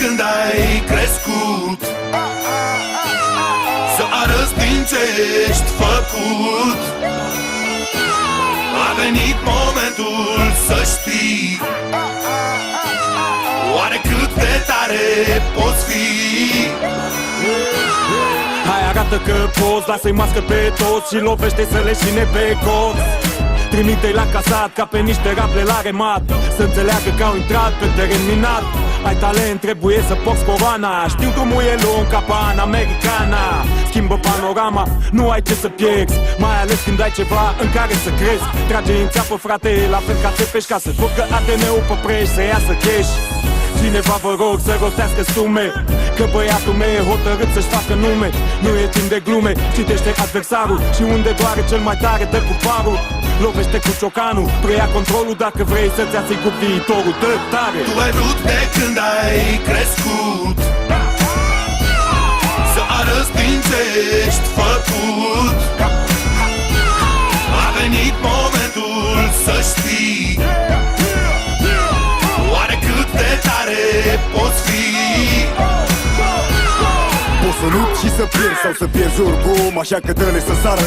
când ai crescut, să arăți din ce ești făcut. A venit momentul să știi oare cât de tare poți fi. Hai, arată că poți, lasă-i mască pe toți și lovește să le șine pe coți. Trimite-i la casat ca pe niște rable la remat, să înțeleagă că au intrat pe teren minat. Ai talent, trebuie să porți coroana, știu drumul e lung ca Pan Americana. Schimbă panorama, nu ai ce să pierzi, mai ales când ai ceva în care să crezi. Trage în țeapă, frate, la fel ca Țepeș, ca să curgă ADN-ul pe preș, să iasă cash. Cineva vă rog să rostească sume, că băiatul meu e hotărât să-și facă nume. Nu e timp de glume, citește adversarul și unde doare cel mai tare dă cu parul. Lovește cu ciocanul, preia controlul dacă vrei să-ți asiguri viitorul. Dă tare! Tu ai vrut de când ai crescut să arăți din ce ești făcut. A venit momentul să știi oare cât de tare poți fi. Poți să lupți și să pierzi sau să pierzi oricum, așa că dă-le să sară,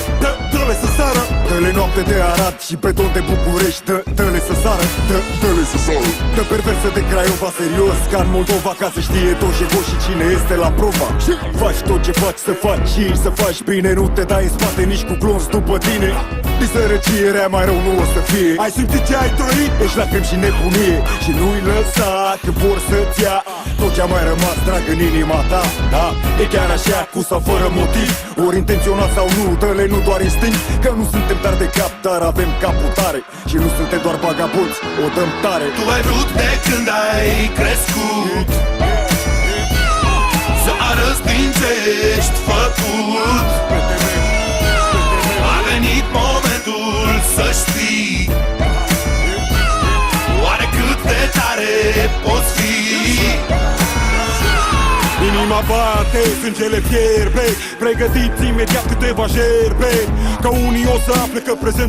dă-le să sară. Dă-le noapte de Arad și beton de București, dă-le să sară, dă-le să sară. Dă perversă de Craiova serios, ca în Moldova, ca să știe tot ce și cine este la prova. Și faci tot ce faci să faci și să faci bine, nu te dai în spate nici cu glonț după tine. Din sărăcie rea mai rău nu o să fie. Ai simțit ce ai trăit? Ești lacrimi și nebunie și nu-i lăsa că vor să-ți ia tot ce-a mai rămas drag în inima ta. Da, e chiar așa, cu sau fără motiv, ori intenționat sau nu, dă-le nu doar instinct. Că nu suntem tari de cap, dar avem capul tare și nu suntem doar vagabonți, o dăm tare. Tu ai vrut de când ai crescut să arăți din ce ești făcut. A venit momentul să știi oare cât de tare poți fi. Inima bate, sângele fierbe, pregătiți imediat câteva gerbe, că unii o să afle că prezent